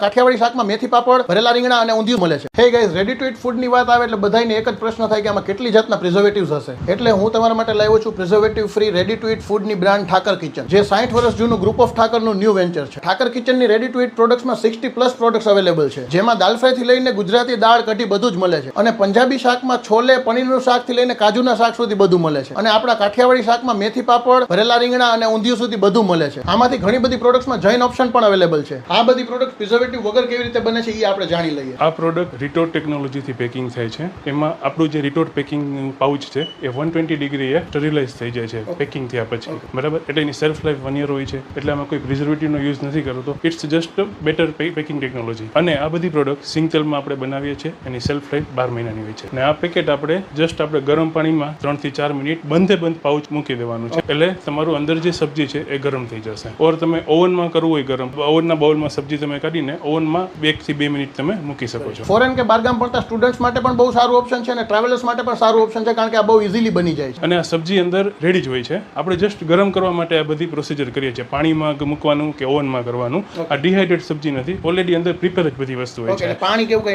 કાઠિયાવાડી શાકમાં મેથી પાપડ, ભરેલા રીંગણા અને ઊંધિયું મળે છે. Hey guys, ready to eat ફૂડની વાત આવે એટલે બધાને એક જ પ્રશ્ન થાય કે આમાં કેટલી જાતના પ્રિઝર્વેટિવ્સ હશે. એટલે હું તમારા માટે લાવ્યો છું preservative free ready to eat ફૂડની બ્રાન્ડ ઠાકર કિચન, જે 60 વર્ષ જૂનું ગ્રુપ ઓફ ઠાકરનું ન્યૂ વેન્ચર છે. ઠાકર કિચનની રેડી ટુ ઈટ પ્રોડક્ટ્સમાં 60+ પ્રોડક્ટ્સ અવેલેબલ છે, જેમાં દાલ ફ્રાયથી લઈને ગુજરાતી દાળ કઢી બધું જ મળે છે. અને પંજાબી શાકમાં છોલે, પનીરનું શાકથી લઈને કાજુના શાક સુધી બધું મળે છે. અને આપણા કાઠિયાવાડી શાકમાં મેથી પાપડ, ભરેલા રીંગણા અને ઊંધિયું સુધી બધું મળે છે. આમાંથી ઘણી બધી પ્રોડક્ટ્સમાં જૈન ઓપ્શન પણ અવેલેબલ છે. આ બધી પ્રોડક્ટ પ્રિઝર્વેટિવ વગર કેવી રીતે બને છે એ આપણે જાણી લઈએ. આ પ્રોડક્ટ રિટોર્ટ ટેકનોલોજીથી પેકિંગ થાય છે. એમાં આપણું જે રિટોર્ટ પેકિંગ પાઉચ છે એ 120 ડિગ્રીએ સ્ટરીલાઇઝ થઈ જાય છે પેકિંગ થયા પછી, બરાબર. એટલે એની સેલ્ફ લાઈફ 1 year હોય છે. એટલે આમાં કોઈ પ્રિઝર્વેટિવનો યુઝ નથી કરતો. It's just better packing technology. અને આ બધી પ્રોડક્ટ સિંગ તેલમાં આપણે બનાવીએ છીએ. એની સેલ્ફ લાઈફ 12 મહિનાની હોય છે. અને આ પેકેટ આપણે ગરમ પાણીમાં 3 થી 4 મિનિટ બંધ પાઉચ મૂકી દેવાનું છે. એટલે તમારું અંદર જે સબ્જી છે એ ગરમ થઈ જશે. ઓર તમે ઓવનમાં કરવું હોય ગરમ, ઓવનના બાઉલમાં સબ્જી તમે કાઢીને ઓવનમાં 1 થી 2 મિનિટ તમે મૂકી શકો છો. ફોરેન કે બારગામ પડતા સ્ટુડન્ટ્સ માટે પણ બહુ સારું ઓપ્શન છે અને ટ્રાવેલર્સ માટે પણ સારું ઓપ્શન છે, કારણ કે આ બહુ ઇઝીલી બની જાય છે. અને આ સબ્જી અંદર રેડી જ હોય છે. આપણે જસ્ટ ગરમ કરવા માટે આ બધી પ્રોસિજર કરીએ છીએ. પાણીમાં મૂકવાનું કે ઓવનમાં કરવાનું. આ ડિહાઇડ્રેટ સબ્જી નથી, ઓલરેડી અંદર પ્રિપેર જ બધી વસ્તુ હોય છે. પાણી કેવું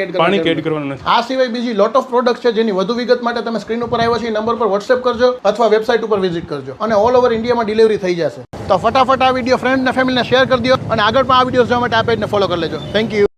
એડ કરવાનું નથી. આ સિવાય બીજી લોટ ઓફ પ્રોડક્ટ છે, જેની વધુ વિગત માટે તમે સ્ક્રીન ઉપર આવ્યા છે એ નંબર પર વોટ્સએપ કરજો અથવા વેબસાઇટ ઉપર વિઝિટ કરજો અને ઓલ ઓવર ઇન્ડિયામાં ડિલિવરી થઈ જશે. તો ફટાફટ આ વિડીયો ફ્રેન્ડ અને ફેમિલીને શેર કરી દો અને આગળ પણ આ વિડીયો જોવા માટે આ પેજને ફોલો કરી લેજો. Thank you.